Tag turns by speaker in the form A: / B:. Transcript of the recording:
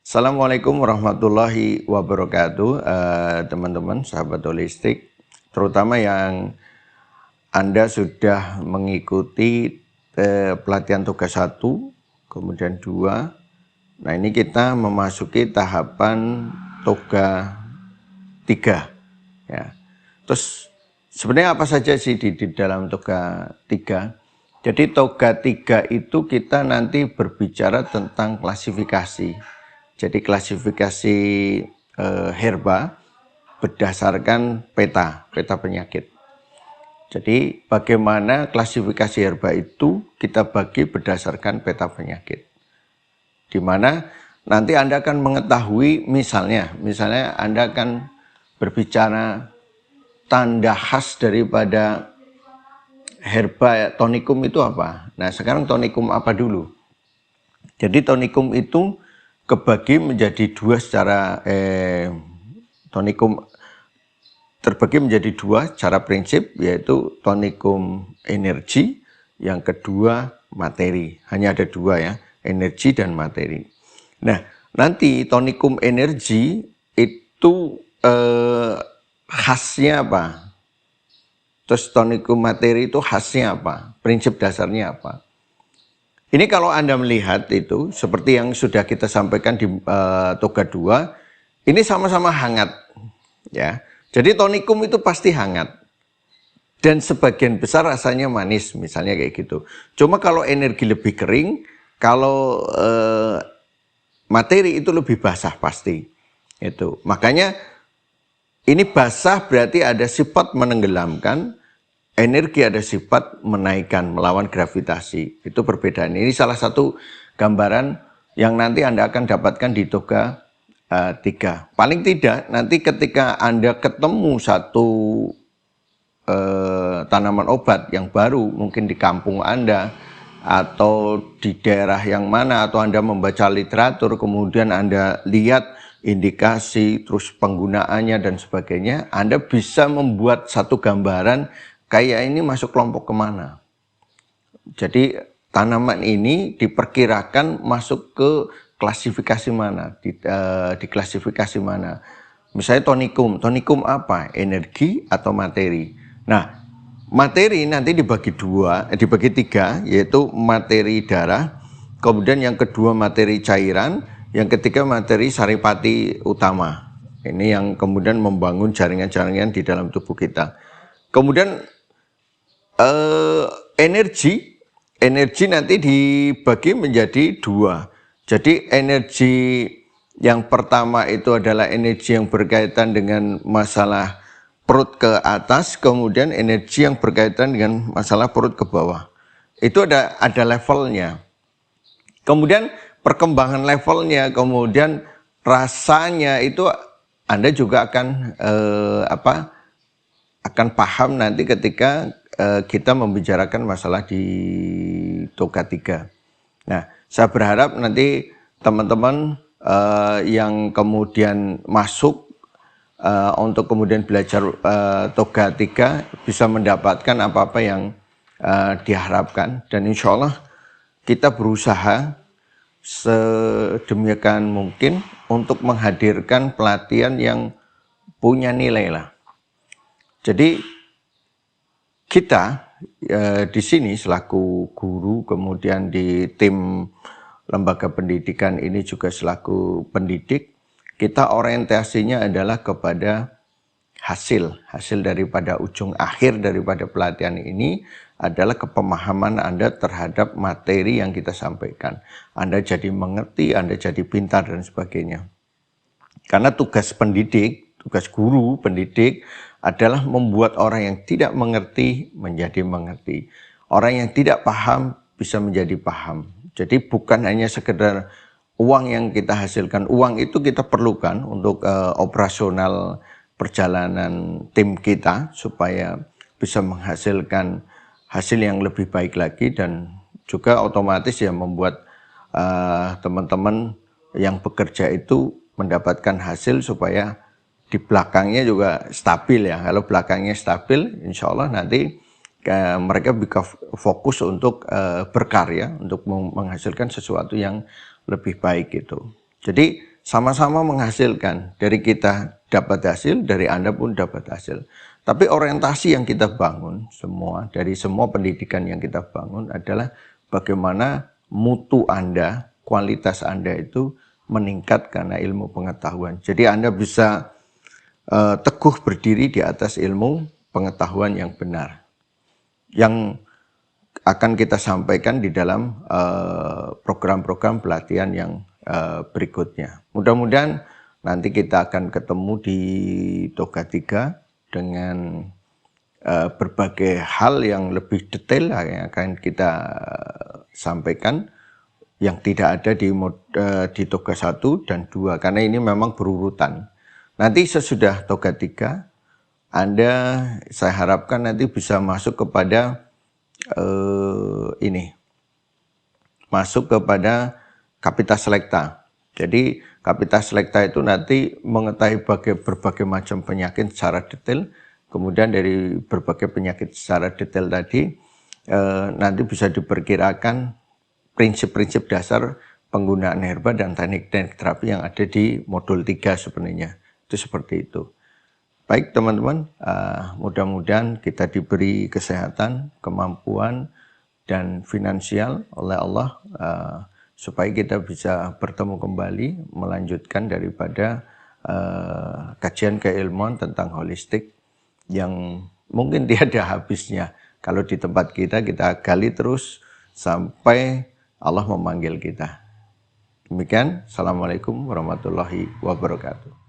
A: Assalamualaikum warahmatullahi wabarakatuh, teman-teman, sahabat holistik, terutama yang Anda sudah mengikuti pelatihan tugas 1, kemudian 2. Nah, ini kita memasuki tahapan toga 3. Ya. Terus sebenarnya apa saja sih di dalam toga 3? Jadi toga 3 itu kita nanti berbicara tentang klasifikasi. Jadi klasifikasi herba berdasarkan peta penyakit. Jadi bagaimana klasifikasi herba itu kita bagi berdasarkan peta penyakit. Di mana nanti Anda akan mengetahui misalnya Anda akan berbicara tanda khas daripada herba tonikum itu apa. Nah, sekarang tonikum apa dulu? Jadi tonikum itu kebagi menjadi dua secara tonikum terbagi menjadi dua secara prinsip, yaitu tonikum energi, yang kedua materi. Hanya ada dua ya, energi dan materi. Nah, nanti tonikum energi itu khasnya apa? Terus tonikum materi itu khasnya apa? Prinsip dasarnya apa? Ini kalau Anda melihat itu, seperti yang sudah kita sampaikan di toga 2, ini sama-sama hangat. Ya. Jadi tonikum itu pasti hangat. Dan sebagian besar rasanya manis, misalnya kayak gitu. Cuma kalau energi lebih kering, kalau materi itu lebih basah pasti. Itu. Makanya ini basah berarti ada sifat menenggelamkan, energi ada sifat menaikkan, melawan gravitasi. Itu perbedaan. Ini salah satu gambaran yang nanti Anda akan dapatkan di toga 3. Paling tidak nanti ketika Anda ketemu satu tanaman obat yang baru, mungkin di kampung Anda atau di daerah yang mana, atau Anda membaca literatur, kemudian Anda lihat indikasi, terus penggunaannya dan sebagainya, Anda bisa membuat satu gambaran kayak ini masuk kelompok kemana. Jadi tanaman ini diperkirakan masuk ke klasifikasi mana, di klasifikasi mana. Misalnya tonikum apa? Energi atau materi. Nah, materi nanti dibagi dibagi 3, yaitu materi darah, kemudian yang kedua materi cairan, yang ketiga materi saripati utama. Ini yang kemudian membangun jaringan-jaringan di dalam tubuh kita. Kemudian energi nanti dibagi menjadi 2. Jadi energi yang pertama itu adalah energi yang berkaitan dengan masalah perut ke atas, kemudian energi yang berkaitan dengan masalah perut ke bawah. Itu ada levelnya. Kemudian perkembangan levelnya, kemudian rasanya itu Anda juga akan akan paham nanti ketika kita membicarakan masalah di toga 3. Nah, saya berharap nanti teman-teman yang kemudian masuk untuk kemudian belajar toga 3 bisa mendapatkan apa-apa yang diharapkan, dan insya Allah kita berusaha sedemikian mungkin untuk menghadirkan pelatihan yang punya nilai lah. Jadi kita di sini selaku guru, kemudian di tim lembaga pendidikan ini juga selaku pendidik, kita orientasinya adalah kepada hasil daripada ujung akhir daripada pelatihan ini adalah kepemahaman Anda terhadap materi yang kita sampaikan. Anda jadi mengerti, Anda jadi pintar dan sebagainya. Karena tugas pendidik, tugas guru pendidik adalah membuat orang yang tidak mengerti menjadi mengerti. Orang yang tidak paham bisa menjadi paham. Jadi bukan hanya sekedar uang yang kita hasilkan. Uang itu kita perlukan untuk operasional perjalanan tim kita supaya bisa menghasilkan hasil yang lebih baik lagi, dan juga otomatis ya membuat teman-teman yang bekerja itu mendapatkan hasil supaya di belakangnya juga stabil ya. Kalau belakangnya stabil, insya Allah nanti mereka bisa fokus untuk berkarya, untuk menghasilkan sesuatu yang lebih baik gitu. Jadi sama-sama menghasilkan. Dari kita dapat hasil, dari Anda pun dapat hasil. Tapi orientasi yang kita bangun semua, dari semua pendidikan yang kita bangun adalah bagaimana mutu Anda, kualitas Anda itu meningkat karena ilmu pengetahuan. Jadi Anda bisa teguh berdiri di atas ilmu pengetahuan yang benar. Yang akan kita sampaikan di dalam program-program pelatihan yang berikutnya. Mudah-mudahan nanti kita akan ketemu di Toga 3 dengan berbagai hal yang lebih detail yang akan kita sampaikan yang tidak ada di Toga 1 dan 2 karena ini memang berurutan. Nanti sesudah Toga 3 saya harapkan nanti bisa masuk kepada masuk kepada Kapitas Selekta. Jadi Kapitas Selekta itu nanti mengetahui berbagai macam penyakit secara detail. Kemudian dari berbagai penyakit secara detail tadi nanti bisa diperkirakan prinsip-prinsip dasar penggunaan herba dan teknik-teknik terapi yang ada di modul 3 sebenarnya. Itu seperti itu. Baik teman-teman, mudah-mudahan kita diberi kesehatan, kemampuan, dan finansial oleh Allah supaya kita bisa bertemu kembali melanjutkan daripada kajian keilmuan tentang holistik yang mungkin tiada habisnya. Kalau di tempat kita gali terus sampai Allah memanggil kita. Demikian, Assalamualaikum warahmatullahi wabarakatuh.